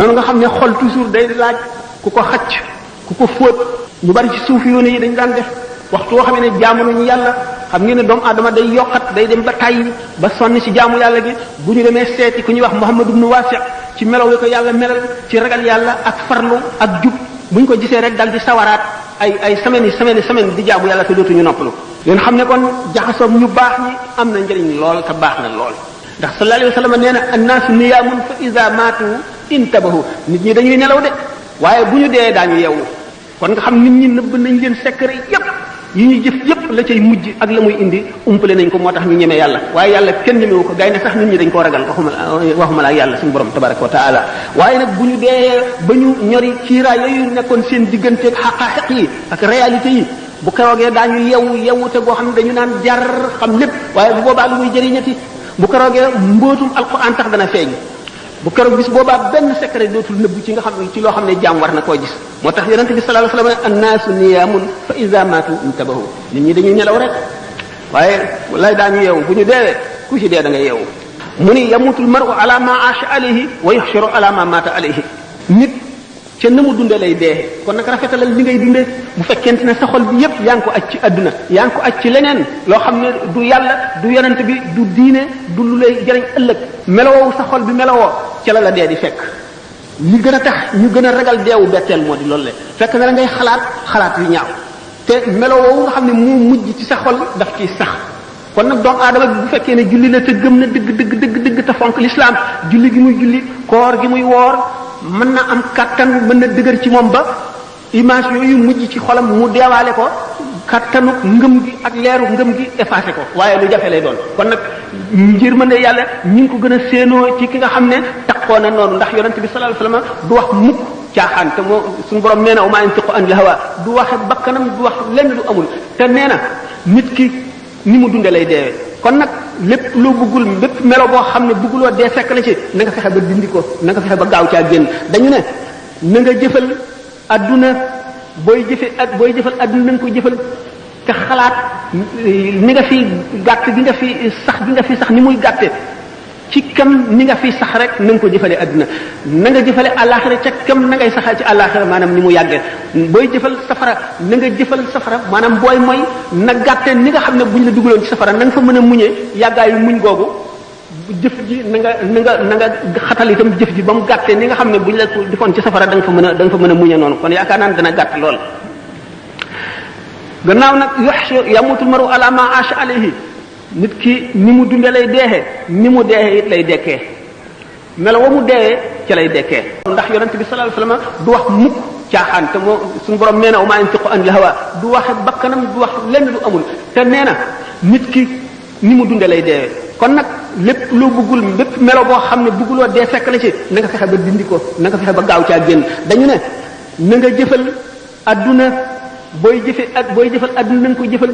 noonu nga xam ne xol toujours day laaj ku ko xacc ku ko fóot ñu bari ci suuf yoon yi dañ daan def waxtu woo xam ne jaamu nañu yàlla xam ngeen ne doomu aadama day yokkat day dem ba tàyyi ba sonn ci jaamu yàlla gi bu ñu demee seeti ku ñuy wax Muhammad ibn Wasi' ci melaw wi ko yàlla melal ci ragal yàlla ak farlu ak jub bu ñu ko gisee rek dal di sawaraat ay semaine di jaamu yàlla te dootuñu noppalu. ngeen xam ne kon jaxasoom ñu baax ñi am na njëriñ lool te baax na lool ndax sallallahu alayhi wa sallam nee na annaasu niyaamun fa iza maatu intabahu nit ñi dañuy nelaw de waaye bu ñu dee daañu yeewu kon nga xam nit ñi nëbb nañ leen secret yépp yi ñuy jëf yépp la cay mujj ak la muy indi umpale nañ ko moo tax ñu ñeme yàlla waaye yàlla kenn ñemewu ko gaynde sax nit ñi dañ koo ragal waxuma la ak yàlla suñu borom tabaraka wa taala waaye nag bu ñu dee ba ñu ñori ciiraay yooyu nekkoon seen digganteeg xaqaaxiq yi ak réalité yi bu keroogee daañu yewwute goo xam ne dañu naan jar xam lépp waaye bu boobaa lu muy jëriñati bu keroogee mbootum alquran tax dana feeñ bu keroog bis boobaa benn secret dootul nëbbu ci nga xam ne ci loo xam ne jaam war na koo gis moo tax yonente bi sallallahu alayhi wasallam annaasu niyaamun fa iza maatu intabahu nit ñi dañuy nelaw rek waaye lay daañu yeewu bu ñu deewee ku ci dee da nga yeewu mu ni yamutul mar'u ala ma aasha alayhi wa yuhsharu ala ma maata alayhi nit ca na mu dunde lay dee kon nag rafetalal li ngay dunde bu fekkente ne sa xol bi yépp yaa ngi ko aj ci adduna yaa ngi ko aj ci leneen loo xam ne du yàlla du yonent bi du diine du lu lay jëriñ ëllëg melowoo sa xol bi melowoo ca la dee di fekk li gën a tax ñu gën a ragal deewu betteel moo di loolu le fekk na la ngay xalaat yu ñaaw te melowoo nga xam ne moo mujj ci sa xol daf ciy sax kon nag doomu aadama bi bu fekkee ne julli la te gëm na dëgg te fonk l'islam julli gi muy julli koor gi muy woor mën na am kattan mën na dëgër ci moom ba image yooyu mujj ci xolam mu deewaale ko kattanu ngëm gi ak leeru ngëm gi effacé ko waaye lu jafe lay doon kon nag njërmande yàlla ñi ngi ko gën a séenoo ci ki nga xam ne takkoo na noonu ndax yonent bi sallallahu alayhi wasallam du wax mukk caaxaan te moo suñu borom nee na wa maa yantiqu anil hawa du waxe bakkanam du wax lenn lu amul te nee na nit ki ni mu dunde lay deewee kon nag lépp loo bëggul lépp melo boo xam ne bëgguloo dee fekk la ci na nga fexe ba dindi ko na nga fexe ba gaaw caa génn dañu ne na nga jëfal adduna booy jëfal adduna na nga ko jëfal te xalaat ni nga fi gàtt gi nga fi sax ni muy gàtte ci kam ni nga fi sax rek na nga ko jëfale adduna na nga jëfale àllaaxira ca kam na ngay saxal ci àllaaxira maanaam ni mu yàggee booy jëfal safara na nga jëfal safara maanaam booy mooy na gàtte ni nga xam ne buñ la dugaloon ci safara na nga fa mën a muñee yàggaayu muñ googu jëf ji na nga xatal itam jëf ji ba mu gàttee ni nga xam ne buñ la defoon ci safara da nga fa mën a muñee noonu kon yaakaar naa ne dana gàtt lool gannaaw nag yamutul maru ala ma asha alayhi nit ki ni mu dunde lay deexee ni mu deexee it lay dekkee melo wa mu deexee ca lay dekkee ndax yonent bi sallallahu alayhi wasallam du wax mukk caaxaan te moo suñu borom nee na wa maa yantiqu anil hawa du waxe bakkanam du wax lenn lu amul te nee na nit ki ni mu dunde lay deexee kon nag lépp loo bëggul lépp melo boo xam ne bëgguloo dee fekk la ci na nga fexe ba dindi ko na nga fexe ba gaaw caa génn dañu ne na nga jëfal adduna booy jëfal adduna na nga ko jëfal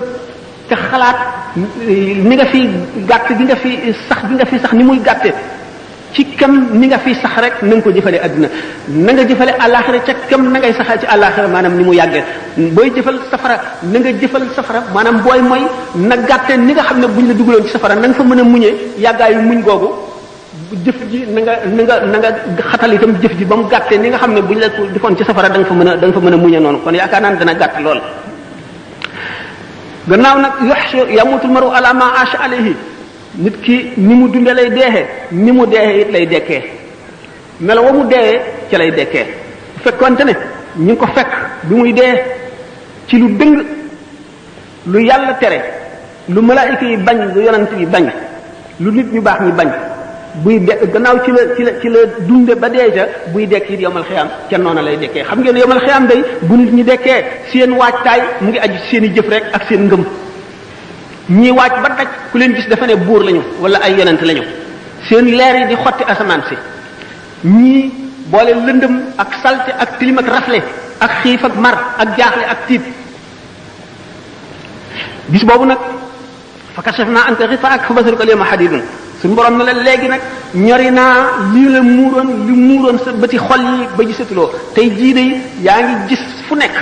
te xalaat ni nga fi gàtt gi nga fi sax ni muy gàtte ci kam ni nga fi sax rek na nga ko jëfale adduna na nga jëfale àllaaxira ca kam na ngay saxal ci àllaaxira maanaam ni mu yàggee booy jëfal safara na nga jëfal safara maanaam booy mooy na gàtte ni nga xam ne buñ la dugaloon ci safara na nga fa mën a muñee yàggaayu muñ googu jëf ji na nga xatal itam jëf ji ba mu gàttee ni nga xam ne buñ la defoon ci safara da nga fa mën a muñee noonu kon yaakaar naa ne dana gàtt lool gannaaw nag yamutul maru ala ma asha alayhi nit ki ni mu dunde lay deexee ni mu deexee it lay dekkee melo wa mu deexee ca lay dekkee bu fekkonte ne ñu ngi ko fekk bi muy dee ci lu dëng lu yàlla tere lu malaayika yi bañ lu yonent yi bañ lu nit ñu baax ñi bañ buy gannaaw ci la dunde ba dee ca buy dekk it yomal xiyaam ca noona lay dekkee xam ngeen yomal xiyaam day bu nit ñi dekkee seen waajtaay mu ngi aju seen i jëf rek ak seen ngëm ñii waaj ba daj ku leen gis dafa ne buur lañu wala ay yonent lañu seen leer yi di xotti asamaan si ñii boole lëndëm ak salte ak tilim ak rafle ak xiif ak mar ak jaaxle ak tiit bis boobu nag fa kashafna anka ghitaa'aka fa basaruka al-yawma hadiidun suñu borom ne la léegi nag ñori naa lii la muuroon sa bëti xol yi ba gisatuloo tey jii de yaa ngi gis fu nekk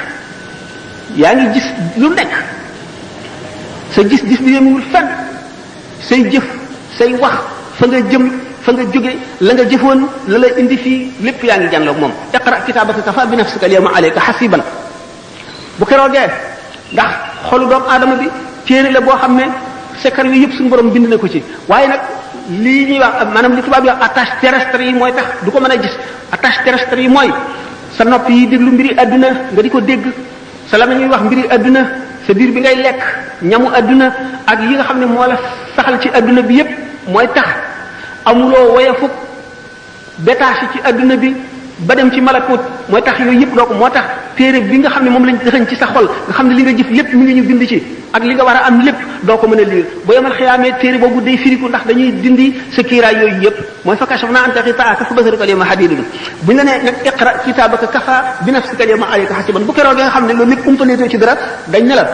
yaa ngi gis lu nekk sa gis-gis bi yemul fenn say jëf say wax fa nga jëm fa nga jóge la nga jëfoon la la indi fii lépp yaa ngi jànloog moom iqra kitaabaka kafa bi nafsika al-yawma alayka hasiban bu keroogee ndax xolu doomu aadama bi téere la boo xam ne secret yi yëpp suñu borom bind na ko ci waaye nag lii ñuy wax maanaam li tubaab yi wax attache terrestre yi mooy tax du ko mën a gis attache terrestre yi mooy sa nopp yi déglu mbiri adduna nga di ko dégg sa la ñuy wax mbiri adduna sa biir bi ngay lekk ñamu adduna ak yi nga xam ne moo la saxal ci adduna bi yépp mooy tax amuloo woyafuk détaché ci adduna bi ba dem ci malakut mooy tax yooyu yëpp doo ko moo tax téere bi nga xam ne moom lañ dëxañ ci sa xol nga xam ne li nga jëf lépp mi ngi ñu bind ci ak li nga war a am lépp doo ko mën a liir ba yemal xiyaamee téere boobu day firiku ndax dañuy dindi sa kiiraay yooyu yëpp mooy fa kashafna anka ghitaa'aka fa basaraka al-yawma hadiidun buñ la nee nag iqra kitaabaka kafaa bi nafsika al-yawma alayka hasiiban bu keroog nga xam ne loolu lépp umpaneetoo ci dara dañ ne la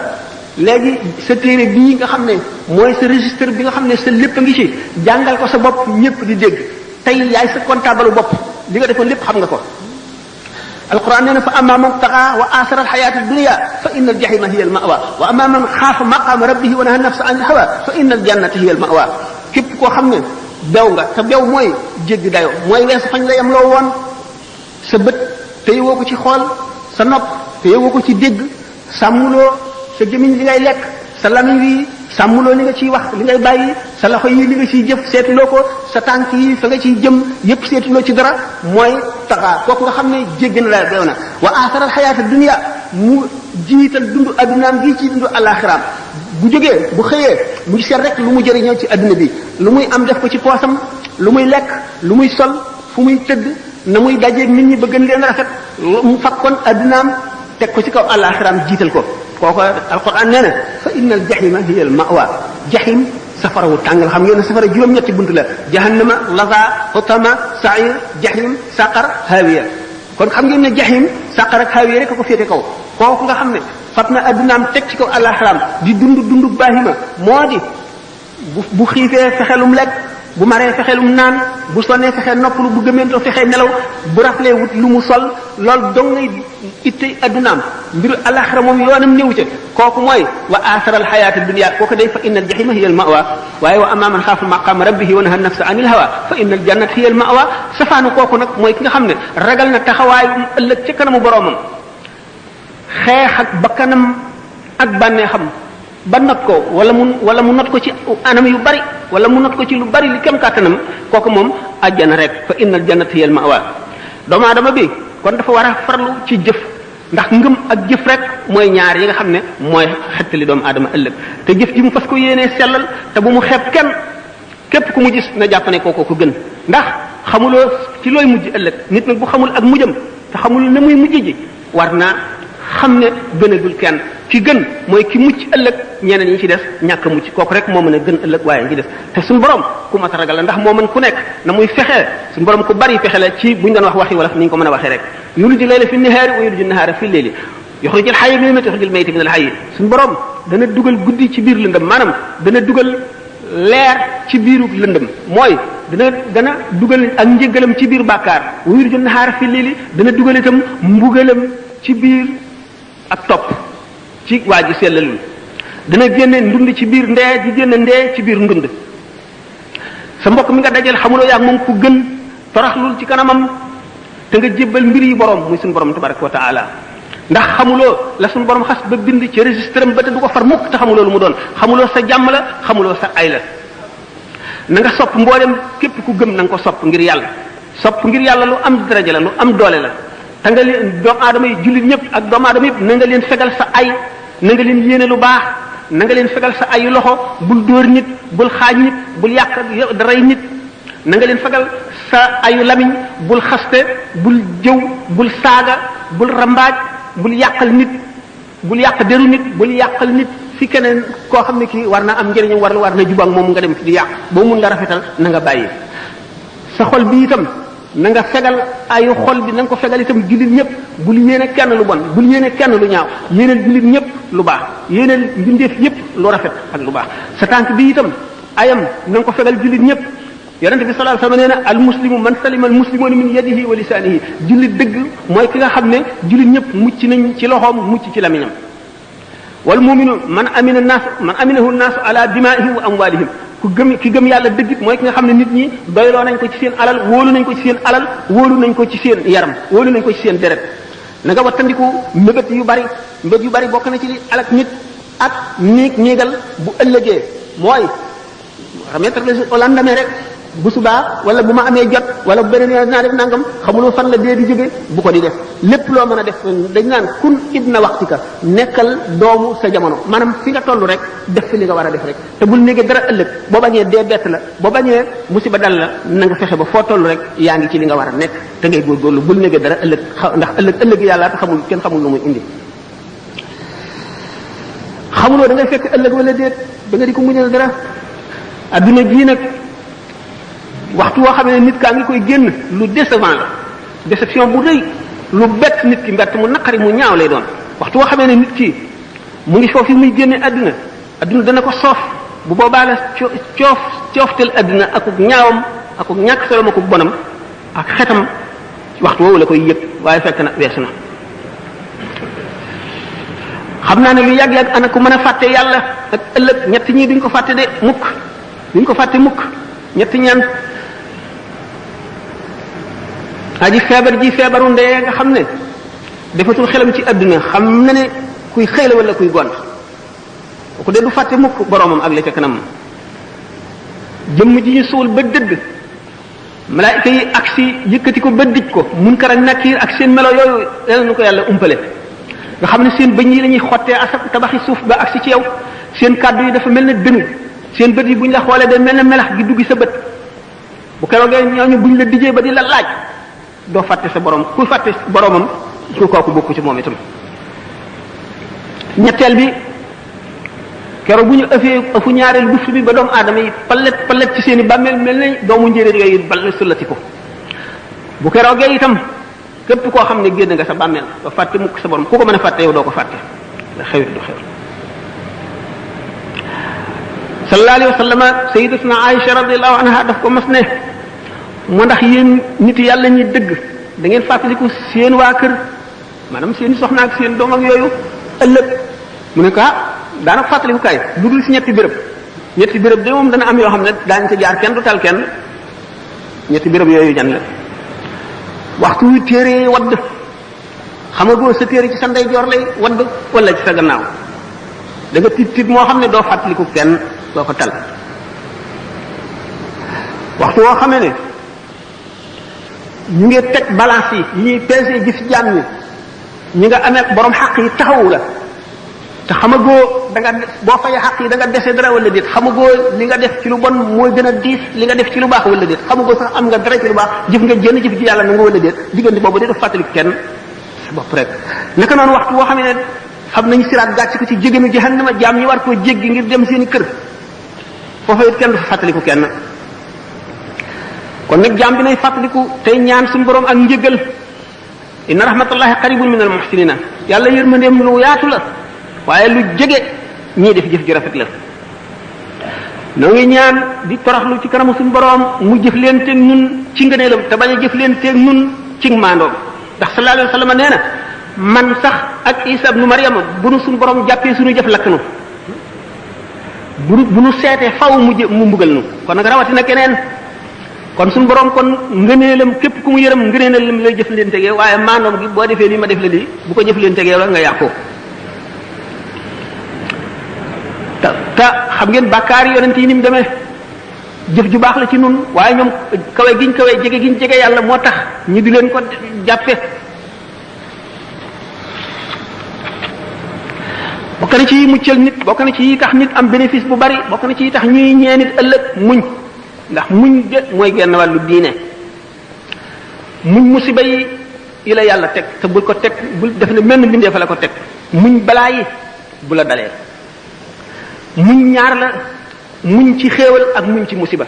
léegi sa téere bii nga xam ne mooy sa registre bi nga xam ne sa lépp a ngi ci jàngal ko sa bopp ñëpp di dégg tey yaay sa comptable bopp li nga defoon lépp xam nga ko alquran nee na fa amma man taxa wa asara alxayat addunia fa inna aljahima hiya almawa wa amma man xaafa maqama rabbihi wa naha nafsa an alhawa fa inna aljannata hiya almawa képp koo xam ne bew nga te bew mooy jéggi dayo mooy weesu fañ la yem loo woon sa bët téyewoo ko ci xool sa nopp téyewoo ko ci dégg sàmmuloo sa gémmiñ li ngay lekk sa lamiñ wi sàmmuloo li nga ciy wax li ngay bàyyi sa loxo yi li nga ciy jëf seetuloo ko sa tànk yi fa nga ciy jëm yépp seetuloo ci dara mooy taxaa kooku nga xam ne jéggi na la beew na wa athara alxayaata dunia mu jiital dundu addunaam gi ci dundu alaxiraam bu jógee bu xëyee mu ngi seet rek lu mu jëriñoo ci adduna bi lu muy am def ko ci poosam lu muy lekk lu muy sol fu muy tëdd na muy dajeeg nit ñi ba gën leen rafet mu fakkoon addunaam teg ko ci kaw alaxiraam jiital ko kooku alquran nee na fa inna al jahima hiya al mawa jahim safara wu tàng la xam ngeen ne safara juróom-ñetti bunt la jahannama laza hutama sa'ir jahim saqar hawiya kon xam ngeen ne jahim saqar ak hawiya rek ko féete kaw kooku nga xam ne fat na addunaam teg ci kaw alaxiraam di dund baahima moo di bu xiifee fexelum lekk bu maree fexelum naan bu sonnee fexe noppalu bu gëmeentoo fexe nelaw bu raflee wut lu mu sol loolu dong ngay ittey addunaam mbiru alaxira moom yoonam néew ca kooku mooy wa athara alxayaata dunia kooku day fa inna aljahima hiya almawa waaye wa amma man xaafa maqama rabbihi wa naha nafsa anil hawa fa inna aljannata hiya almawa safaanu kooku nag mooy ki nga xam ne ragal na taxawaayu ëllëg ca kanamu boroomam xeex ak bakkanam ak bànneexam ba not ko wala mu not ko ci anam yu bari wala mu not ko ci lu bari li kem kàttanam kooku moom àjjana rek fa innal jannata hiya al ma'wa doomu aadama bi kon dafa war a farlu ci jëf ndax ngëm ak jëf rek mooy ñaar yi nga xam ne mooy xettali doomu aadama ëllëg te jëf ji mu fas ko yéenee sellal te bu mu xeeb kenn képp ku mu gis na jàpp ne kooko ko gën ndax xamuloo ci looy mujj ëllëg nit nag bu xamul ak mujjam te xamul ne muy mujj ji war naa xam ne gënagul kenn ki gën mooy ki mucc ëllëg ñeneen ñi ci des ñàkk mucc kooku rek moo mën a gën ëllëg waaye ñi des te suñu borom ku mat a ragal la ndax moo mën ku nekk na muy fexee suñu borom ku bari fexe la ci buñ doon waxi wala ni ñu ko mën a waxee rek yuliju layla fi nahaari wa yuliju nahaara fi layli yuxrijul hayya minal mayyiti wa yuxrijul mayyita minal hayyi suñu borom dana dugal guddi ci biir lëndëm maanaam dana dugal leer ci biiru lëndëm mooy dana dugal ak njëgalam ci biir bàkkaar wa yuxrijul nahaara fi layli dana dugal itam mbugalam ci biir ak topp ci waa ji sellalul dana génne ndund ci biir ndee di génne ndee ci biir ndund sa mbokk mi nga dajal xamuloo yaag moom ku gën toroxlul ci kanamam te nga jébbal mbir yi borom muy suñu borom tabaraka wa taala ndax xamuloo la suñu borom xas ba bind ci registre am ba te du ko far mukk te xamuloo lu mu doon xamuloo sa jàmm la xamuloo sa ay la na nga sopp mboolem képp ku gëm na nga ko sopp ngir yàlla sopp ngir yàlla lu am daraja la lu am doole la te nga leen doomu aadama yi jullit ñëpp ak doomu aadama yëpp na nga leen fegal sa ay na nga leen yéene lu baax na nga leen fegal sa ayu loxo bul dóor nit bul xaaj nit bul yàq rey nit na nga leen fegal sa ayu lamiñ bul xaste bul jëw bul saaga bul rambaaj bul yàqal nit bul yàq deru nit bul yàqal nit fi keneen koo xam ne kii war na am njëriñam war na jubak moom nga dem fi di yàq boo mun nga rafetal na nga bàyyi sa xol bi itam na nga fegal ayu xol bi na nga ko fegal itam jullit ñëpp bul yéene kenn lu bon bul yéene kenn lu ñaaw yéeneel jullit ñëpp lu baax yéeneel mbindeef yëpp lu rafet ak lu baax sa tànk bi itam ayam na nga ko fegal jullit ñëpp yonente bi sallallahu alayhi wasallam nee na al muslimu man salima al muslimuna min yadihi wa lisanihi jullit dëgg mooy ki nga xam ne jullit ñëpp mucc nañ ci loxoom mucc ci lamiñam wal muminu man aminahu naasu ala dimaihim wa amwalihim ki gëm yàlla dëggit mooy ki nga xam ne nit ñi doyloo nañ ko ci seen alal wóolu nañ ko ci seen alal wóolu nañ ko ci seen yaram wóolu nañ ko ci seen deret na nga wattandiku mbébét yu bari bokk na ci li alak nit ak néegal bu ëllëgee mooy remettre au lendemain rek bu subaa wala bu ma amee jot wala bu beneen naa def nangam xamuloo fan la dee di jóge bu ko di def lépp loo mën a def dañ naan kun ibna waxtika nekkal doomu sa jamono maanaam fi nga toll rek def fi li nga war a def rek te bul néegee dara ëllëg boo bañee dee bett la boo bañee musiba dal la na nga fexe ba foo toll rek yaa ngi ci li nga war a nekk te ngay góorgóorlu bul néegee dara ëllëg ndax ëllëg yàlla te kenn xamul lu muy indi xamuloo da ngay fekk ëllëg wala déet da nga di ko muñal dara adduna jii nag waxtu woo xam ne nit kaa ngi koy génn lu décevant la déception bu rëy lu bett nit ki mbett mu naqari mu ñaaw lay doon waxtu woo xamee ne nit ki mu ngi foofu muy génne adduna dana ko soof bu boobaa la cooftel adduna akuk ñaawam akuk ñàkk solom akuk bonam ak xetam waxtu woowu la koy yëg waaye fekk na weesu na xam naa ne lu yàgg-yàgg ana ku mën a fàtte yàlla ak ëllëg ñett ñii duñ ko fàtte de mukk duñ ko fàtte mukk ñett ñaan aji feebar ji feebaru ndee nga xam ne defatul xelam ci àdduna xam na ne kuy xëy la wala kuy gont kooku de du fàtte mukk boroomam ak la ca kanam jëmm ji ñu suul ba dëdd malaayika yi ak si yëkkati ko ba dij ko munkar ak nakiir ak seen melo yooyu yal na ko yàlla umpale nga xam ne seen bëñ yi la ñuy xottee asab tabaxi suuf ba ak si ci yow seen kàddu yi dafa mel ne dënu seen bët yi buñ la xoolee day mel ne melax gi duggi sa bët bu keroogee ñooñu buñ la dijee ba di la laaj doo fàtte sa borom ku fàtte boromam ku kooku bokku ci moom itam ñetteel bi keroog bu ñu ëfu ñaareel buftu bi ba doomu aadama yi palet ci seen i bàmmeel mel ne doomu njéeréer yooyu bal sullati ko bu keroogee itam képp koo xam ne génn nga sa bàmmeel doo fàtte mukk sa borom ku ko mën a fàtte yow doo ko fàtte da xewit du xew sallallahu alayhi wa sallam sayyidatuna Aïcha radiyallahu anha daf ko mas ne moo ndax yéen nit yàlla ñi dëgg da ngeen fàttaliku seen waa kër maanaam seen soxna ak seen doom ak yooyu ëllëg mu ne ko daanaka fàttaliku kaay lu dul si ñetti béréb de moom dana am yoo xam ne daañu ko jaar kenn du tal kenn ñetti béréb yooyu jan la waxtu wi téere wadd xamagoo sa téere ci sa ndeyjoor lay wadd wala ci sa gannaaw da nga tiit moo xam ne doo fàttaliku kenn doo ko tal waxtu woo xamee ne ñu ngi teg balance yi ñuy peese gis jaam ñi ñi nga amee borom xaq yi taxawu la te xamagoo da nga boo fay xaq yi da nga dese dara wala déet xamagoo li nga def ci lu bon mooy gën a diis li nga def ci lu baax wala déet xamagoo sax am nga dara ci lu baax jëf nga jënd jëf ji yàlla na nga wala déet diggante boobu dee fàttali kenn sa bopp rek naka noonu waxtu woo xam ne xam nañu siraat gàcc ko ci jégéenu jahannama jaam ñi war koo jéggi ngir dem seeni kër foofa it kenn du fa fàttaliku kenn kon nag jaam bi nay fàttaliku tey ñaan suñu borom ak njëgal inna rahmatullahi qaribun min al muhsinina yàlla yërmandeem lu yaatu la waaye lu jege ñii def jëf ju rafet la noo ngi ñaan di toroxlu ci kanamu suñu borom mu jëf leen teeg ñun ci ngëneelam te bañ a jëf leen teeg ñun ci maandoom ndax sallallahu alayhi wa sallam nee na man sax ak Isa ibnu Maryama bu nu suñu borom jàppee suñu jëf lakk nu bu nu seetee faw mu mbugal nu kon nag rawatina keneen kon suñu borom kon ngëneelam képp ku mu yërëm ngëneelam lay jëf leen tegee waaye maandoom gi boo defee lii ma def la lii bu ko jëf leen tegee la nga yàqoo te xam ngeen bàkkaar yonent yi ni mu demee jëf ju baax la ci nun waaye ñoom kawe giñ kawe jege giñ jege yàlla moo tax ñu di leen ko jàppe bokk na ci yi muccal nit bokk na ci yi tax nit am bénéfice bu bari bokk na ci yi tax ñuy ñee nit ëllëg muñ ndax muñ de mooy genn wàllu diine muñ musiba yi la yàlla teg te bul ko teg bul def ne menn mbindee fa la ko teg muñ balaa yi bu la dalee muñ ñaar la muñ ci xéewal ak muñ ci musiba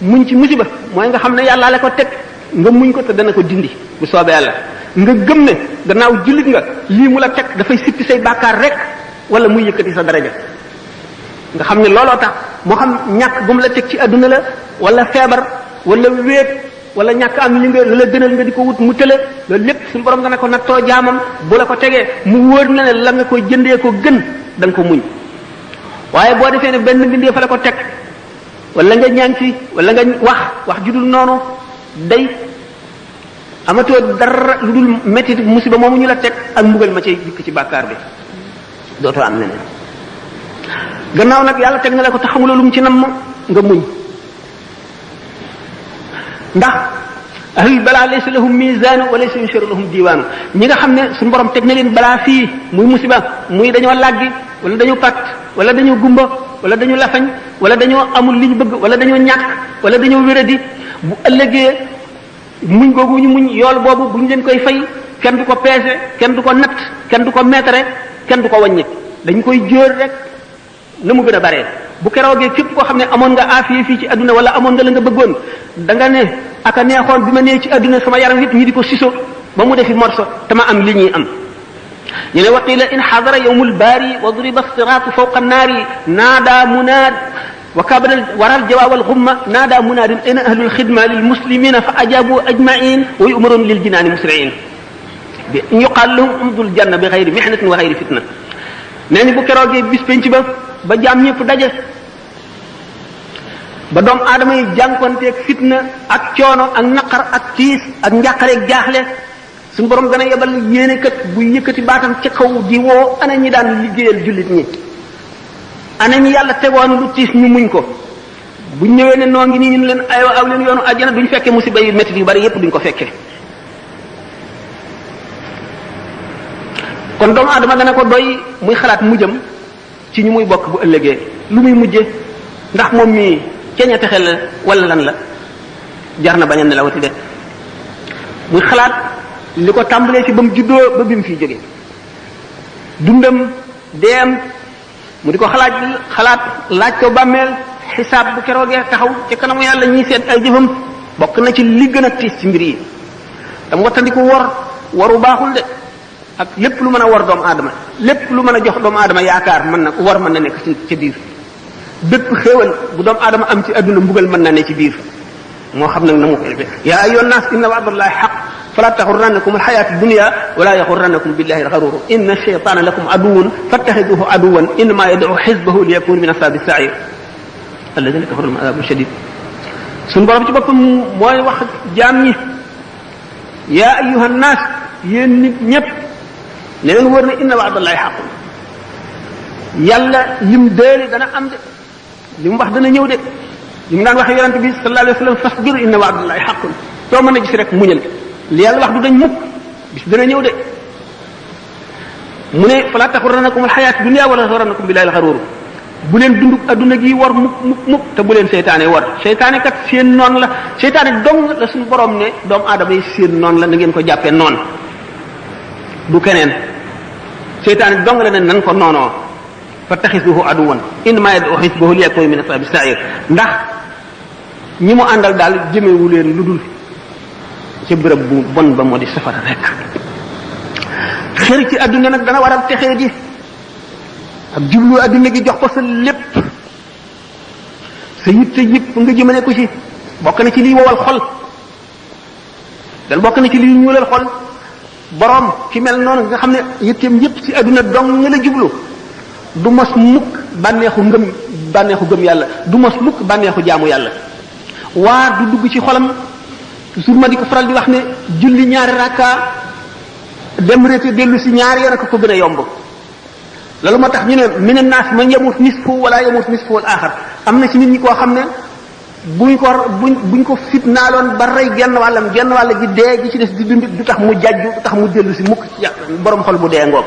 muñ ci musiba mooy nga xam ne yàlla la ko teg nga muñ ko te dana ko dindi bu soobee yàlla nga gëm ne gannaaw jullit nga lii mu la teg dafay sippi say bàkkaar rek wala muy yëkkati sa daraja nga xam ne looloo tax moo xam ñàkk bu mu la teg ci adduna la wala feebar wala wéet wala ñàkk am li nga la gënal nga di ko wut mu tële loolu lépp suñu borom dana ko nattoo jaamam bu la ko tegee mu wóor na ne la nga koy jëndee ko gën da nga ko muñ waaye boo defee ne benn mbindee fa la ko teg wala nga ñaan ci wala nga wax judul noonu day amatoo dara lu dul métti musiba moomu ñu la teg ak mbugal ma cay dikk ci bàkkaar bi dootoo am leneen gannaaw nag yàlla teg na la ko te xamuloo lu mu ci namm nga muñ ndax ahlul balaa laysa lahum mizaanu wa laysa yusharu lahum diiwaanu ñi nga xam ne suñu borom teg na leen balaa fii muy musiba muy dañoo làggi wala dañoo pat wala dañoo gumba wala dañoo lafañ wala dañoo amul li ñu bëgg wala dañoo ñàkk wala dañoo wéradi bu ëllëgee muñ googu ñu muñ yool boobu bu ñu leen koy fay kenn du ko peese kenn du ko natt kenn du ko meetare kenn du ko wàññi dañ koy jóor rek na mu gën a bare bu keroogee képp koo xam ne amoon nga aafiya fii ci adduna wala amoon nga la nga bëggoon da nga ne aka neexoon bi ma nee ci adduna sama yaram yëpp ñi di ko siso ba mu defi morso te ma am li ñuy am ñu ne waqila in xadara yawmul baari wa duriba siraatu fawqa naari naada munaad wa kabara waral jawaawal xumma naada munaadin ayna ahlul xidma lil muslimina fa ajabu ajmain wa yumaroon lil jinaani musriin bi yuqaal lahum umdul janna bi xayri mihnatin wa xayri fitna nee ni bu keroogee bis penc ba jaam ñëpp daje ba doom aadama yi jànkonteeg fitna ak coono ak naqar ak tiis ak njàqareeg jaaxle suñu borom dana yebal yéene kat bu yëkkati baatam ca kaw di woo ana ñi daan liggéeyal jullit ñi ana ñi yàlla tegoon lu tiis ñu muñ ko buñ ñëwee ne noo ngi nii ñu leen aywa aw leen yoonu àjjana duñ fekkee musiba yu métti yu bari yépp duñ ko fekkee kon doomu aadama dana ko doy muy xalaat mujjam ci ñu muy bokk bu ëllëgee lu muy mujje ndax moom mii ceeña texe la wala lan la jar na bañ a nelawati de muy xalaat li ko tàmbalee ci ba mu juddoo ba bi mu fiy jóge dundam deem mu di ko xalaat laaj ko bàmmeel xisaab bu keroogee taxaw ci kanamu yàlla ñiy seet ay jëfam bokk na ci li gën a tiis ci mbir yi dam wattandiku waru baaxul de ak lépp lu mën a war doomu aadama lépp lu mën a jox doomu aadama yaakaar mën na war mën na nekk ci biir bépp xéewal bu doomu aadama am ci adduna mbugal mën na ne ci biir moo xam nag na mu koy defee yaa ayyuhan naas inna wa'dallahi haqq fala taxurrannakum alxayaatu dunya wala yaxurrannakum billahi alxaruur inna shaytaana lakum aduwwun fattaxiduhu aduwwan innama yad'u xisbahu liyakunu min ashaabi sa'iir alladina kafaru lahum adabun shadid suñu borom ci boppam mooy wax jaam ñi yaa ayyuhan naas yéen nit ñëpp ne leen wër ne inna wa'dallahi haqqun yàlla lim déeli dana am de li mu wax dana ñëw de li mu daan waxee yonente bi sallallahu alayhi wa sallam fasbir inna wa'dallahi haqqun soo mën a gis rek muñal li yàlla wax du dañ mukk bis dana ñëw de mu ne fala taxurrannakum alxayaatu dunya wala taxurrannakum billahi alxaruur bu leen dunduk adduna gi war mukk te bu leen seytaane war seytaane kat seen noon la seytaane dong la suñu borom ne doomu aadama yi seen noon la na ngeen ko jàppee noon du keneen seytaane dong la ne nan ko noonoo fattaxisuhu aduwan innama yad'u xisbahu liyakunu min ashaabi sa'iir ndax ñi mu àndal daal jëmewu leen lu dul ca bërëb bu bon ba moo di safara rek xër ci adduna nag dana waral texee di ak jublu adduna gi jox ko sa lépp sa yitte yëpp nga jëmale ko ci bokk na ci liy wowal xol dal bokk na ci liy ñuulal xol boroom ki mel noonu nga xam ne yitteem yëpp ci adduna dong nga la jublu du mos mukk bànneexu gëm yàlla du mos mukk bànneexu jaamu yàlla waar du dugg ci xolam toujours ma di ko faral di wax ne julli ñaari rakka dem réete dellu si ñaari yoon ko gën a yomb loolu moo tax ñu ne mina naas man yamut nisfu wala yamut nisfu al axar am na ci nit ñi koo xam ne buñ ko fitnaaloon ba rey genn wàll gi dee gi ci des di dund du tax mu jajju du tax mu dellu si mukk ci borom xol bu dee ngoog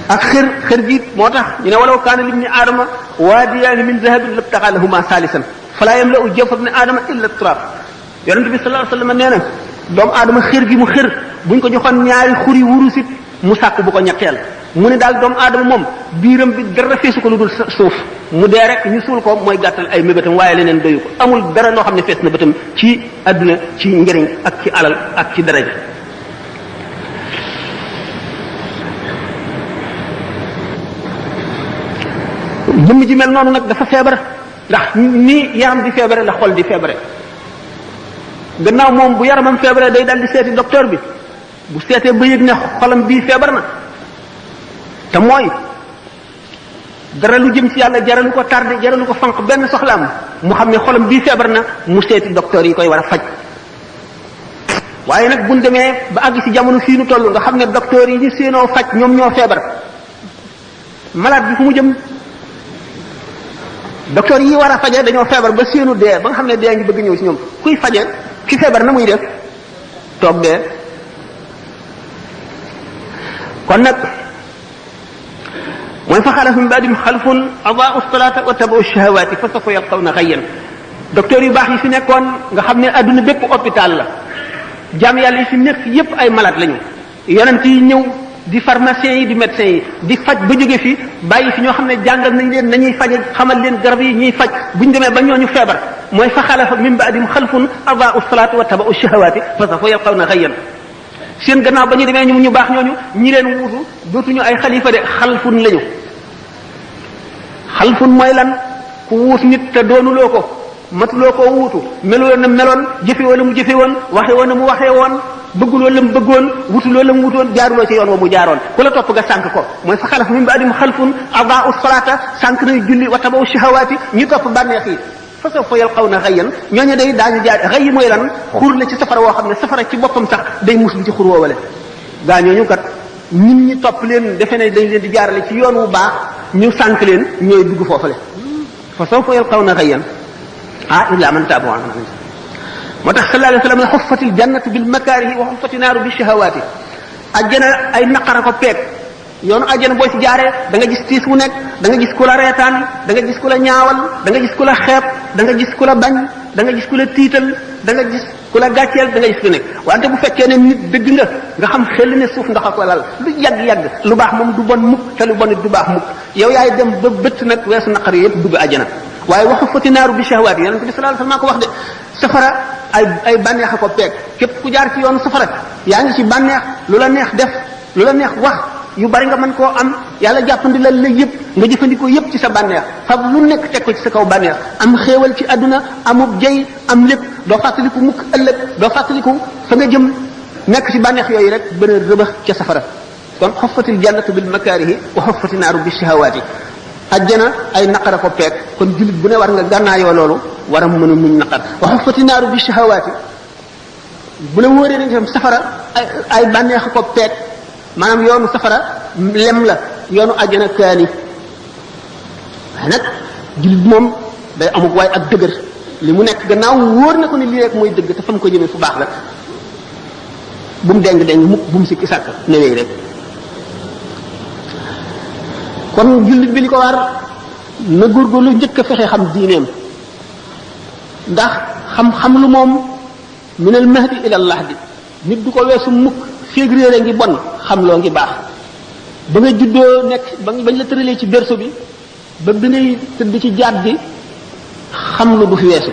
ak xër gi moo tax ñu ne walaw kaana libni aadama waadiyaani min dahabin labtagaa lahuma saalisan falaa yamla'u jawfa ibni aadama illa turaab yonente bi sallallahu alayhi wa sallam nee na doomu aadama xër gi mu xër buñ ko joxoon ñaari xuri wurusit mu sàkk bu ko ñetteel mu ne daal doomu aadama moom biiram bi dara feesu ko lu dul suuf mu dee rek ñu suul ko mooy gàttal ay mébétam waaye leneen doyu ko amul dara loo xam ne fees na bëtam ci àdduna ci njëriñ ak ci alal ak ci daraja jëmm ji mel noonu nag dafa feebar ndax ni yaram di feebare la xol di feebare gannaaw moom bu yaramam feebare day dal di seeti docteur bi bu seetee ba yëg ne xolam bii feebar na te mooy dara lu jëm ci yàlla jaralu ko tardé jaralu ko fanq benn soxlaam mu xam ne xolam bii feebar na mu seeti docteur yi koy war a faj. waaye nag buñ demee ba àgg ci jamono fii nu toll nga xam ne docteur yi ñu séenoo faj ñoom ñoo feebar malade bi fu mu jëm. docteur yi war a faje dañoo feebar ba séenu dee ba nga xam ne dee ngi bëgg ñëw ci ñoom kuy faje ki feebar na muy def toog dee. kon nag mooy fa xalafa min ba'dihim xalfun adaa'u salaata wa tabaa'u shahawaati fa sawfa yalqawna ghayyan. docteur yu baax yi fi nekkoon nga xam ne adduna bépp hôpital la jaam yàlla yi fi nekk yépp ay malade lañu yonent yi ñëw di pharmaciens yi di médecins yi di faj ba jóge fi bàyyi fi ñoo xam ne jàngal nañ leen nañuy faje xamal leen garab yi ñuy faj buñ demee ba ñooñu feebar mooy fa xalafa min ba'dihim xalfun adaa'u salaata wa tabaa'u shahawaati fa sawfa yalqawna ghayyan. seen gannaaw ba ñu demee ñu baax ñooñu ñi leen wuutu dootuñu ay xalifa de xalfun lañu. xalfun mooy lan ku wuut nit te doonuloo ko matuloo koo wuutu meloo na meloon jëfe woon na mu jëfe woon waxe woon na mu waxee woon bëgguloo la mu bëggoon wutuloo la mu wutoon jaaruloo ci yoon wa mu jaaroon ku la topp nga sànk ko mooy fa xalafa min ba'dihim xalfun adaa'u salaata sànk nañu julli wa tabaa'u shahawaati ñu topp bànneex yi fa sawfa yalqawna ghayyan ñooñu day daañu jaar ghayy mooy lan xur la ci safara woo xam ne safara ci boppam sax day muslu ci xur woowale gaa ñooñu kat nit ñi topp leen defe ne dañ leen di jaarale ci yoon wu baax ñu sànk leen ñooy dugg foofale fa sawfa yalqawna ghayyan illa man taaba wa amana moo tax sallallahu alayhi wa sallam ne xuffatil jannatu bil makaarihi wa xuffati naaru bi shahawaati ajjana ay naqara ko peeg yoonu ajjana boo ci jaaree da nga gis tiis wu nekk da nga gis ku la reetaan da nga gis ku la ñaawal da nga gis ku la xeeb da nga gis ku la bañ da nga gis ku la tiital da nga gis ku la gàcceel da nga gis ku nekk wante bu fekkee ne nit dëgg nga xam xel ne suuf ndox ak lal lu yàgg-yàgg lu baax moom du bon mukk te lu bon it du baax mukk yow yaay dem ba bëtt nag weesu naqar yi yëpp dugg ajjana waaye waxu fati naaru bi shahwaat yonent bi sallallahu alayhi wasallam ko wax de safara ay bànneex a ko peeg képp ku jaar ci yoonu safara yaa ngi ci bànneex lu la neex def lu la neex wax yu bari nga mën koo am yàlla jàppandi la yëpp nga jëfandikoo yëpp ci sa bànneex fab lu nekk teg ko ci sa kaw bànneex am xéewal ci àdduna amub jey am lépp doo fàttaliku mukk ëllëg doo fàttaliku fa nga jëm nekk ci bànneex yooyu rek bën a rëbax ca safara kon xuffatil jannatu bil makaarihi wa xuffati naaru bi shahawaati ajjana ay naqara ko peeg kon jullit bu ne war nga gànnaayoo loolu war a mën a muñ naqar wa xuffati naaru bi shahawaati bu la wóoree nañ tam safara ay bànneex ko peeg maanaam yoonu safara lem la yoonu ajjana kaani waaye nag jullit moom day amuk waaye ak dëgër li mu nekk gannaaw wóor na ko ni lii rek mooy dëgg te fa mu ko jëmee fu baax la bu mu deng mukk bu mu sikki sàkk newee rek kon jullit bi li ko war na góorgóorlu njëkk a fexe xam diineem ndax xam-xam lu moom minal mahdi ilal lahdi nit du ko weesu mukk féeg réere ngi bon xam loo ngi baax ba nga juddoo nekk bañ la tëralee ci berceau bi ba bi ngay tëdd ci jaat bi xam lu du fi weesu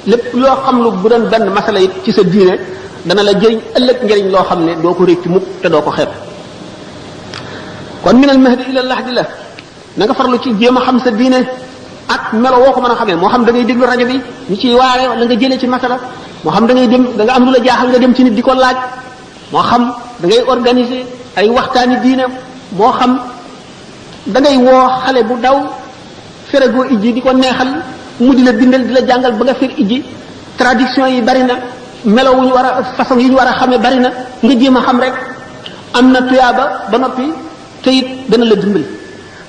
lépp loo xam lu bu doon benn masala it ci sa diine dana la jëriñ ëllëg njëriñ loo xam ne doo ko réccu mukk te doo ko xeeb kon minal mahdi ilal lahdi la na nga farlu ci jéem a xam sa diine ak melo woo ko mën a xamee moo xam da ngay déglu rajo bi ñu ciy waare wala nga jëlee ci masala moo xam da ngay dem da nga am lu la jaaxal nga dem ci nit di ko laaj moo xam da ngay organiser ay waxtaani diine moo xam da ngay woo xale bu daw ferego ijji di ko neexal mu di la bindal di la jàngal ba nga fer ijji traduction yi bari na melo wu ñu war a façon yi ñu war a xamee bari na nga jéem a xam rek am na tuyaaba ba noppi te it dana la dimbali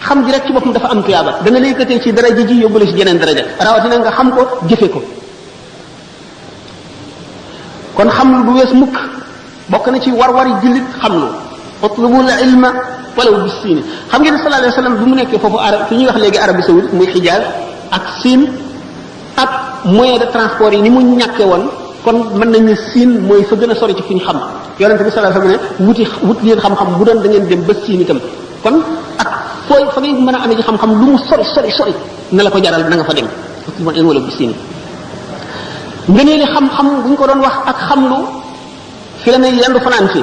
xam ji rek ci boppam dafa am tuyaaba dana la yëkkatee ci daraja ji yóbbu la ci jeneen daraja rawatina nga xam ko jëfe ko kon xam lu du wees mukk bokk na ci war-wari jullit xam lu utlubul ilma walaw bis siin xam ngeen ne sallallahu alayhi wasallam bi mu nekkee foofu arab fi ñuy wax léegi Arabie saoudite muy Hijaz ak Siin ak moyen de transport yi ni mu ñàkkee woon kon mën nañu Siin mooy fa gën a sori ci fu ñu xam yonente bi sallallahu alayhi wasallam ne wut leen xam-xam bu doon da ngeen dem ba Siin itam kon ak fooy fa ngay mën a amee ci xam-xam lu mu sori na la ko jaral na nga fa dem utlubul ilma walaw bis siin ngëneeli xam-xam bu ñu ko doon wax ak xamlu fi la ne yendu fanaan fi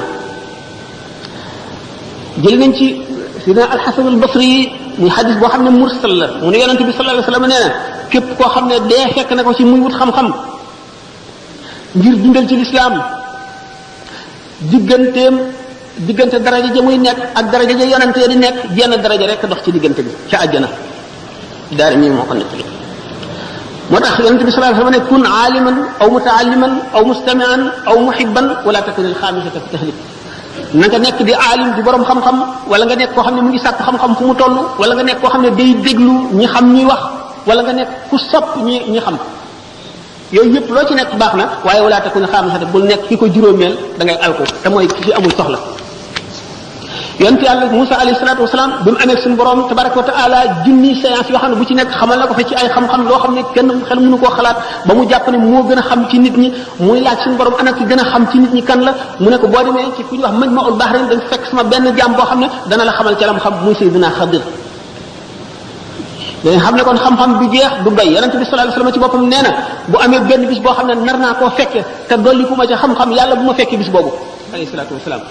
jël nañ ci sidina alxasan albasri yi muy xadis boo xam ne mursal la mu ne yonente bi sallallahu alayhi wasallam nee na képp koo xam ne dee fekk na ko ci muy wut xam-xam ngir dundal ci lislaam diggante daraja ja muy nekk ak daraja ja yonente di nekk jenn daraja rek dox ci diggante bi ca àjjana Daarimi moo ko nettali moo tax yonent bi sallallahu alayhi wasallam ne kun aaliman aw mutaalliman aw mustami'an aw muhibban wala takun al-xaamisata fi tahlik na nga nekk di aalim di borom xam-xam wala nga nekk koo xam ne mu ngi sàkk xam-xam fu mu toll wala nga nekk koo xam ne day déglu ñi xam ñuy wax wala nga nekk ku sopp ñi xam yooyu yëpp loo ci nekk baax na waaye wala takun xaamisata bul nekk ki ko juróomeel da ngay alko te mooy ki fi amul soxla yonent yàlla Musa alayhi salaatu wasalaam bi mu amee suñu borom tabaraka wa taala junni séance yoo xam ne bu ci nekk xamal na ko fa ci ay xam-xam loo xam ne kenn xel mënu koo xalaat ba mu jàpp ne moo gën a xam ci nit ñi muy laaj suñu borom ana ki gën a xam ci nit ñi kan la mu ne ko boo demee ci ku ñuy wax Majma'ul Bahrayn dañ fekk sama benn jaam boo xam ne dana la xamal ca lam xam muy Sayyidina Xadir dañ xam ne kon xam-xam du jeex du doy yonent bi sallallahu alayhi wasallam ci boppam nee na bu amee benn bis boo xam ne nar naa koo fekke te dolli ku ma ca xam-xam yàlla bu ma fekkee bis boobu alayhi salaatu wasalaam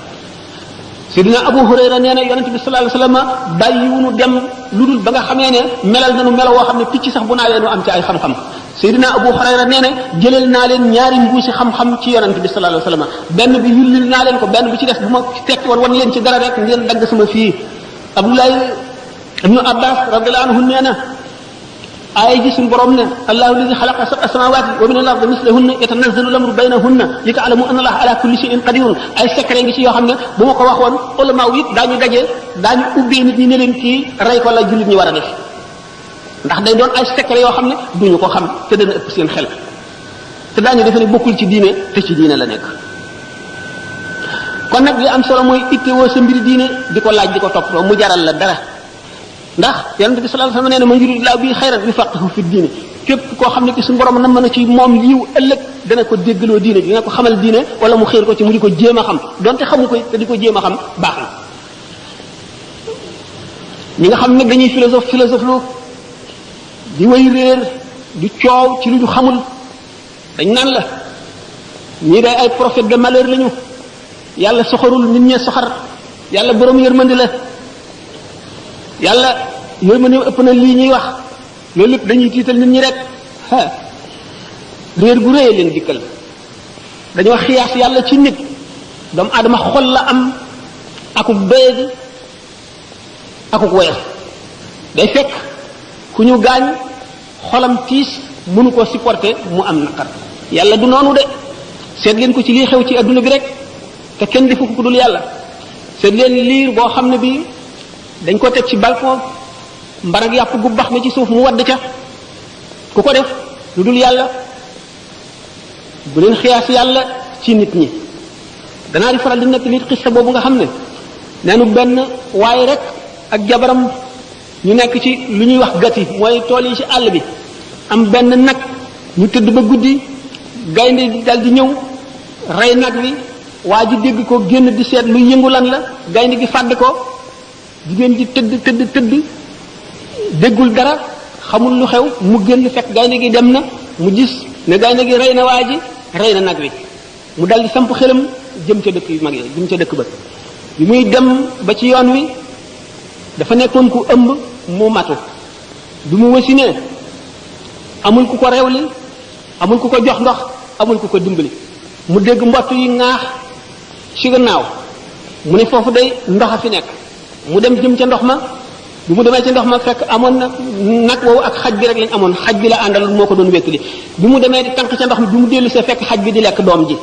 Seydina Abu Hurayra nee na yonent bi sallallahu alayhi wasallam bàyyiwunu dem lu dul ba nga xamee ne melal nañu melo woo xam ne picc sax bu naawee nu am ci ay xam-xam Seydina Abu Hurayra nee na jëlal naa leen ñaari mbuusi xam-xam ci yonent bi sallallahu alayhi wasallam benn bi yullil naa leen ko benn bi ci des bu ma tekki woon wan leen ci dara rek ngeen dagg sama fii Abdoulaye ibnu Abbas radiyallahu anhu nee na aaya ji suñu borom ne allahu alladi xalaqa sab'a samawati wa min al-ardi mislahunna yatanazzalu al-amru baynahunna li ta'lamu anna allaha ala kulli shay'in qadirun ay secret ngi ci yoo xam ne bu ma ko waxoon ulama yi daañu daje daañu ubbee nit ñi ne leen kii rey ko la jullit ñi war a def ndax day doon ay secret yoo xam ne duñu ko xam te dana ëpp seen xel te daañu defe ne bokkul ci diine te ci diine la nekk kon nag li am solo mooy ittewoo sa mbiri diine di ko laaj di ko toppatoo mu jaral la dara ndax yonent bi sallallahu alayhi wasallam nee na man yuridillahu bihi xayran yufaqihu fi diine képp koo xam ne ki suñu borom na mën a ci moom yiw ëllëg dana ko déggaloo diine dina ko xamal diine wala mu xiir ko ci mu di ko jéem a xam donte xamu ko te di ko jéem a xam baax na ñi nga xam ne dañuy philosophe lu di way réer di coow ci lu ñu xamul dañ naan la ñii day ay prophète de malheur lañu yàlla soxorul nit ñee soxar yàlla borom yërmandi la yàlla yooyu ma ne ëpp na lii ñuy wax loolu lépp dañuy tiital nit ñi rek réer gu réy leen dikkal dañoo xiyaas yàlla ci nit doomu aadama xol la am akuk doyadi akuk woyof day fekk ku ñu gaañ xolam tiis mënu ko supporter mu am naqar yàlla du noonu de seet leen ko ci lii xew ci adduna bi rek te kenn defu ko ku dul yàlla seet leen liir boo xam ne bi dañ ko teg ci balcon mbarag yàpp gu bax na ci suuf mu wadd ca ku ko def lu dul yàlla bu leen xiyaas yàlla ci nit ñi danaa di faral di nekk nit xista boobu nga xam ne neenu benn waaye rek ak jabaram ñu nekk ci lu ñuy wax gati mooy tool yi ci àll bi am benn nag ñu tëdd ba guddi gaynde dal di ñëw rey nag wi waa ji dégg ko génn di seet lu yëngu lan la gaynde gi fàdd ko jigéen ji tëdd déggul dara xamul lu xew mu génn fekk gaynde gi dem na mu gis ne gaynde gi rey na waa ji rey na nag wi mu dal di samp xelam jëm ca dëkk yu mag yi jëm ca dëkk ba bi muy dem ba ci yoon wi dafa nekkoon ku ëmb mu matu bi mu wasinee amul ku ko rewli amul ku ko jox ndox amul ku ko dimbali mu dégg mbott yi ŋaax ci gannaaw mu ne foofu day ndox a fi nekk mu dem jëm ca ndox ma bi mu demee ca ndox ma fekk amoon na nag woowu ak xaj bi rek lañ amoon xaj bi la àndal moo ko doon wéttali bi mu demee di tànk ca ndox mi bi mu dellu see fekk xaj bi di lekk doom ji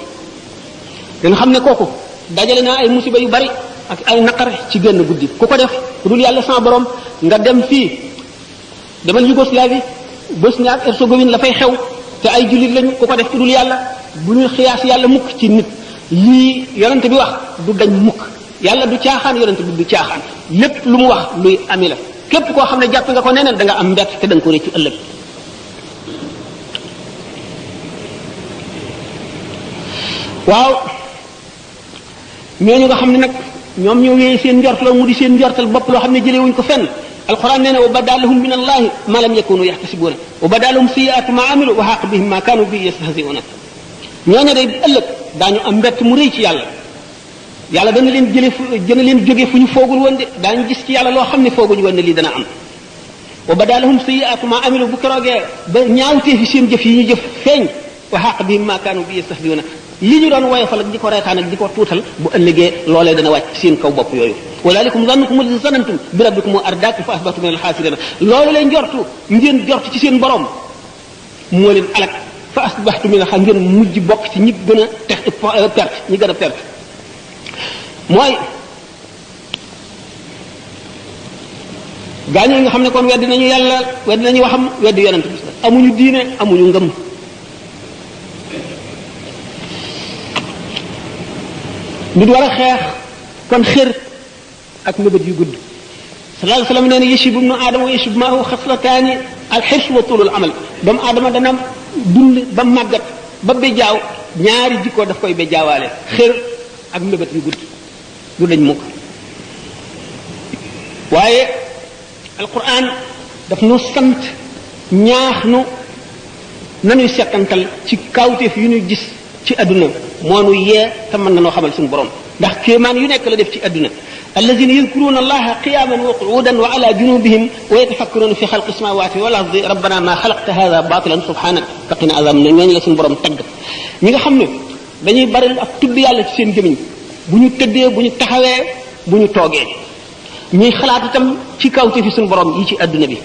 danga xam ne kooku dajale naa ay musiba yu bari ak ay naqar ci génn guddi ku ko def ku dul yàlla sama borom nga dem fii demal Yougoslavie Bosnie ak Herzégovine la fay xew te ay jullit lañu ku ko def ku dul yàlla bu ñu xiyaas yàlla mukk ci nit lii yonent bi wax du dañ mukk yàlla du caaxaan yonent bi du caaxaan lépp lu mu wax luy ami la képp koo xam ne jàpp nga ko neneen da nga am mbett te da nga ko réccu ëllëg waaw ñooñu nga xam ne nag ñoom ñoo wéyee seen njortal mu di seen njortal bopp loo xam ne jëlee wuñ ko fenn alquran nee na wa badalahum min allahi ma lam yakunu yaxtasibuna wa badalahum sayiatu ma amilu wa xaq bihim ma kanu bi yastahziuna ñooñu day ëllëg daañu am mbett mu rëy ci yàlla yàlla dana leen leen jóge fu ñu foogul woon de daañu gis ci yàlla loo xam ne fooguñu woon ne lii dana am wa badalahum sayiatu ma amilu bu keroogee ba ñaawtee fi seen jëf yi ñu jëf feeñ wa xaq bihim ma kanu bi yastahziuna li ñu doon woyofal ak di ko reetaan ak di ko tuutal bu ëllëgee loolee dana wàcc seen kaw bopp yooyu walaalikum zannukum allati zanantum bi rabbikum ardaakum fa asbahtum min alxaasirina loolu leen njortu ngeen jortu ci seen borom moo leen alak fa asbahtum min ngeen mujj bokk ci ñi gën a perte ñi gën a perte mooy gaañu nga xam ne kon weddi nañu yàlla weddi nañu waxam weddi yonent bi amuñu diine amuñu ngëm nit war a xeex kon xër ak nëbët yu gudd sallallahu alayhi wa sallam nee na yashib ibnu aadama wa yashib maahu xaslataani alxirs wa tulul amal doomu aadama dana dund ba màggat ba bejaaw ñaari jikko daf koy bejaawaale xër ak nëbët yu gudd du dañ mukk waaye alquran daf nu sant ñaax nu nanuy settantal ci kawteef yu ñu gis ci adduna moo nu yee te mën na noo xamal suñu borom ndax kéemaan yu nekk la def ci adduna alladina yadkuruna allaha qiyaman wa qu'udan wa ala junubihim wa yatafakkaruna fi xalqi samawati wal ardi rabbana ma xalaqta hada batilan subhanak faqina azab na ñooñu la suñu borom tagg ñi nga xam ne dañuy bari ak tudd yàlla ci seen gémmiñ bu ñu tëddee bu ñu taxawee bu ñu toogee ñuy xalaat itam ci kawte fi suñu borom yi ci adduna bi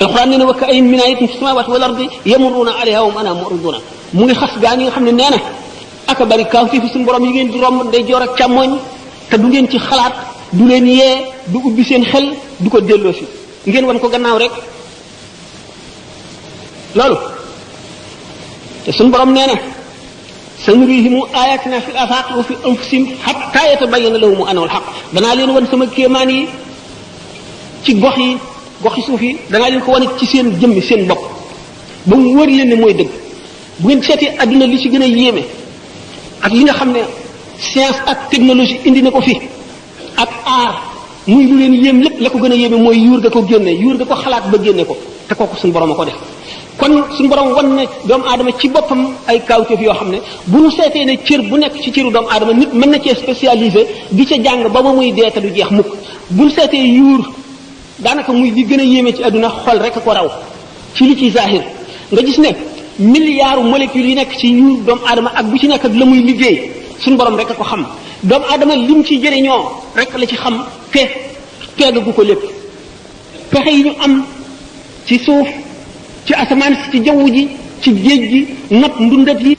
alquran nee na wa ka'ayyin min ayatin fi samawati wal ardi yamurruna alayha wa hum anha mu'riduna mu ngi xas gaa ñi nga xam ne nee na aka bari kawte fi suñu borom yi ngeen di romb day joor ak càmmoñ te du ngeen ci xalaat du leen yee du ubbi seen xel du ko delloo si ngeen wan ko gannaaw rek loolu te suñu borom nee na sanurihimu ayatina fil afaq wa fi anfusihim hatta yatabayyana lahum annahu al-haq danaa leen wan sama kéemaan yi ci gox yi suuf yi danaa leen ko wane ci seen jëmmi seen bopp ba mu wër leen ne mooy dëgg bu ngeen seetee adduna li ci gën a yéeme ak li nga xam ne science ak technologie indi na ko fi ak aar muy lu leen yéem lépp la ko gën a yéeme mooy yuur ga ko génne yuur ga ko xalaat ba génne ko te kooku suñu borom a ko def kon suñu borom wan ne doomu aadama ci boppam ay kawteef yoo xam ne bu ñu seetee ne cër bu nekk ci cëru doomu aadama nit mën na cee spécialisé di ca jàng ba muy dee te du jeex mukk bu ñu seetee yuur daanaka muy li gën a yéeme ci àdduna xol rek ko raw ci li ci zahir nga gis ne milliards molécules yi nekk ci yuur doomu aadama ak bu ci nekk ak la muy liggéey suñu borom rek a ko xam doomu aadama lim ci jëriñoo rek la ci xam te peegagu ko lépp pexe yi ñu am ci suuf ci asamaan si ci jaww ji ci géej gi not ndundat yi